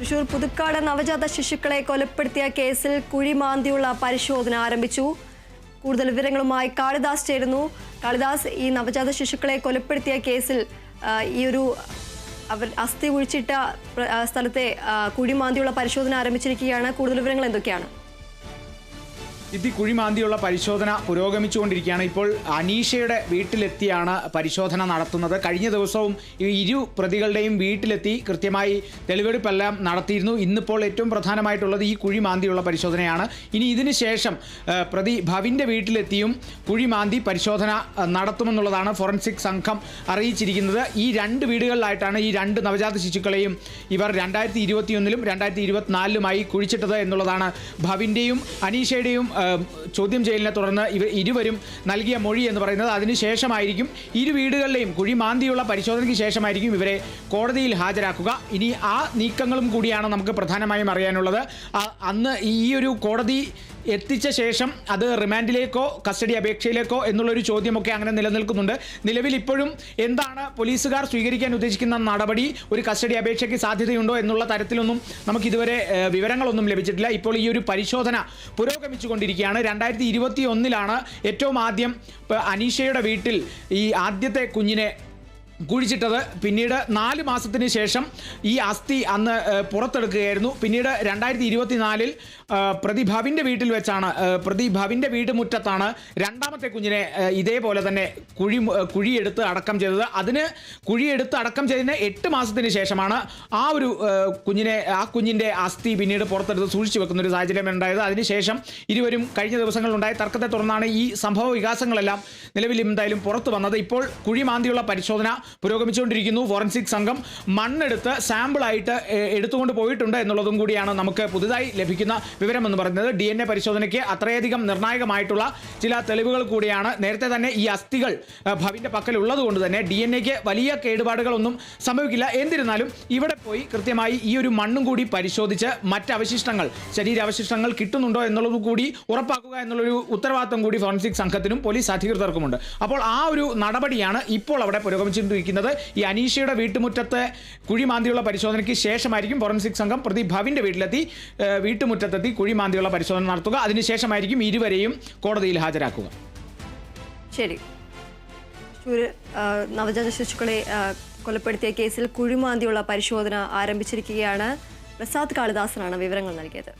തൃശൂർ പുതുക്കാട് നവജാത ശിശുക്കളെ കൊലപ്പെടുത്തിയ കേസിൽ കുഴിമാന്തിയുള്ള പരിശോധന ആരംഭിച്ചു. കൂടുതൽ വിവരങ്ങളുമായി കാളിദാസ് ചേരുന്നു. കാളിദാസ്, ഈ നവജാത ശിശുക്കളെ കൊലപ്പെടുത്തിയ കേസിൽ അവർ അസ്ഥി കുഴിച്ചിട്ട സ്ഥലത്തെ കുഴിമാന്തിയുള്ള പരിശോധന ആരംഭിച്ചിരിക്കുകയാണ്. കൂടുതൽ വിവരങ്ങൾ എന്തൊക്കെയാണ്? കുഴിമാന്തിയുള്ള പരിശോധന പുരോഗമിച്ചുകൊണ്ടിരിക്കുകയാണ്. ഇപ്പോൾ അനീഷയുടെ വീട്ടിലെത്തിയാണ് പരിശോധന നടത്തുന്നത്. കഴിഞ്ഞ ദിവസവും ഇരു പ്രതികളുടെയും വീട്ടിലെത്തി കൃത്യമായി തെളിവെടുപ്പെല്ലാം നടത്തിയിരുന്നു. ഇന്നിപ്പോൾ ഏറ്റവും പ്രധാനമായിട്ടുള്ളത് ഈ കുഴിമാന്തിയുള്ള പരിശോധനയാണ്. ഇനി ഇതിന് ശേഷം പ്രതി ഭവിൻ്റെ വീട്ടിലെത്തിയും കുഴിമാന്തി പരിശോധന നടത്തുമെന്നുള്ളതാണ് ഫോറൻസിക് സംഘം അറിയിച്ചിരിക്കുന്നത്. ഈ രണ്ട് വീടുകളിലായിട്ടാണ് ഈ രണ്ട് നവജാത ശിശുക്കളെയും ഇവർ 2021-ലും 2024-ലുമായി കുഴിച്ചിട്ടത് എന്നുള്ളതാണ് ഭവിൻ്റെയും അനീഷയുടെയും ചോദ്യം ചെയ്യലിനെ തുടർന്ന് ഇരുവരും നൽകിയ മൊഴി എന്ന് പറയുന്നത്. അതിനുശേഷമായിരിക്കും ഇരു വീടുകളിലെയും കുഴിമാന്തിയുള്ള പരിശോധനയ്ക്ക് ശേഷമായിരിക്കും ഇവരെ കോടതിയിൽ ഹാജരാക്കുക. ഇനി ആ നീക്കങ്ങളും കൂടിയാണ് നമുക്ക് പ്രധാനമായും അറിയാനുള്ളത്. അന്ന് ഈ ഒരു കോടതി എത്തിച്ച ശേഷം അത് റിമാൻഡിലേക്കോ കസ്റ്റഡി അപേക്ഷയിലേക്കോ എന്നുള്ളൊരു ചോദ്യമൊക്കെ അങ്ങനെ നിലനിൽക്കുന്നുണ്ട്. നിലവിൽ ഇപ്പോഴും എന്താണ് പോലീസുകാർ സ്വീകരിക്കാൻ ഉദ്ദേശിക്കുന്ന നടപടി, ഒരു കസ്റ്റഡി അപേക്ഷയ്ക്ക് സാധ്യതയുണ്ടോ എന്നുള്ള തരത്തിലൊന്നും നമുക്കിതുവരെ വിവരങ്ങളൊന്നും ലഭിച്ചിട്ടില്ല. ഇപ്പോൾ ഈ ഒരു പരിശോധന പുരോഗമിച്ചുകൊണ്ടിരിക്കുകയാണ്. 2021-ലാണ് ഏറ്റവും ആദ്യം അനീഷയുടെ വീട്ടിൽ ഈ ആദ്യത്തെ കുഞ്ഞിനെ കുഴിച്ചിട്ടത്. പിന്നീട് 4 മാസത്തിന് ശേഷം ഈ അസ്ഥി അന്ന് പുറത്തെടുക്കുകയായിരുന്നു. പിന്നീട് 2024-ൽ പ്രതി ഭവിൻ്റെ വീട്ടിൽ വെച്ചാണ്, പ്രതി ഭവിൻ്റെ വീട്ടുമുറ്റത്താണ് രണ്ടാമത്തെ കുഞ്ഞിനെ ഇതേപോലെ തന്നെ കുഴിയെടുത്ത് അടക്കം ചെയ്തത്. അതിന് കുഴിയെടുത്ത് അടക്കം ചെയ്തതിന് 8 മാസത്തിന് ശേഷമാണ് ആ കുഞ്ഞിൻ്റെ അസ്ഥി പിന്നീട് പുറത്തെടുത്ത് സൂക്ഷിച്ചു വെക്കുന്ന ഒരു സാഹചര്യം ഉണ്ടായത്. അതിനുശേഷം ഇരുവരും കഴിഞ്ഞ ദിവസങ്ങളിലുണ്ടായ തർക്കത്തെ തുടർന്നാണ് ഈ സംഭവ വികാസങ്ങളെല്ലാം നിലവിൽ എന്തായാലും പുറത്തു വന്നത്. ഇപ്പോൾ കുഴിമാന്തിയുള്ള പരിശോധന പുരോഗമിച്ചുകൊണ്ടിരിക്കുന്നു. ഫോറൻസിക് സംഘം മണ്ണെടുത്ത് സാമ്പിളായിട്ട് എടുത്തുകൊണ്ട് പോയിട്ടുണ്ട് എന്നുള്ളതും കൂടിയാണ് നമുക്ക് പുതുതായി ലഭിക്കുന്ന വിവരമെന്ന് പറയുന്നത്. DNA പരിശോധനയ്ക്ക് അത്രയധികം നിർണായകമായിട്ടുള്ള ചില തെളിവുകൾ കൂടിയാണ്. നേരത്തെ തന്നെ ഈ അസ്ഥികൾ ഭവിൻ്റെ പക്കലുള്ളത് കൊണ്ട് തന്നെ DNA-ക്ക് വലിയ കേടുപാടുകളൊന്നും സംഭവിക്കില്ല. എന്നിരുന്നാലും ഇവിടെ പോയി കൃത്യമായി ഈ ഒരു മണ്ണും കൂടി പരിശോധിച്ച് മറ്റ് അവശിഷ്ടങ്ങൾ, ശരീരാവശിഷ്ടങ്ങൾ കിട്ടുന്നുണ്ടോ എന്നുള്ളത് കൂടി ഉറപ്പാക്കുക എന്നുള്ളൊരു ഉത്തരവാദിത്വം കൂടി ഫോറൻസിക് സംഘത്തിനും പോലീസ് അധികൃതർക്കുമുണ്ട്. അപ്പോൾ ആ ഒരു നടപടിയാണ് ഇപ്പോൾ അവിടെ പുരോഗമിച്ചിരിക്കുന്നത്. ഈ അനീഷയുടെ വീട്ടുമുറ്റത്ത് കുഴിമാന്തിയുള്ള പരിശോധനയ്ക്ക് ശേഷമായിരിക്കും ഫോറൻസിക് സംഘം പ്രതി ഭവിൻ്റെ വീട്ടുമുറ്റത്തെത്തി കുഴിമാന്തിയുള്ള പരിശോധന നടത്തുക. അതിനുശേഷമായിരിക്കും ഇരുവരെയും കോടതിയിൽ ഹാജരാക്കുക. ശരി, നവജാത ശിശുക്കളെ കൊലപ്പെടുത്തിയ കേസിൽ കുഴിമാന്തിയുള്ള പരിശോധന ആരംഭിച്ചിരിക്കുകയാണ്. പ്രസാദ് കാളിദാസനാണ് വിവരങ്ങൾ നൽകിയത്.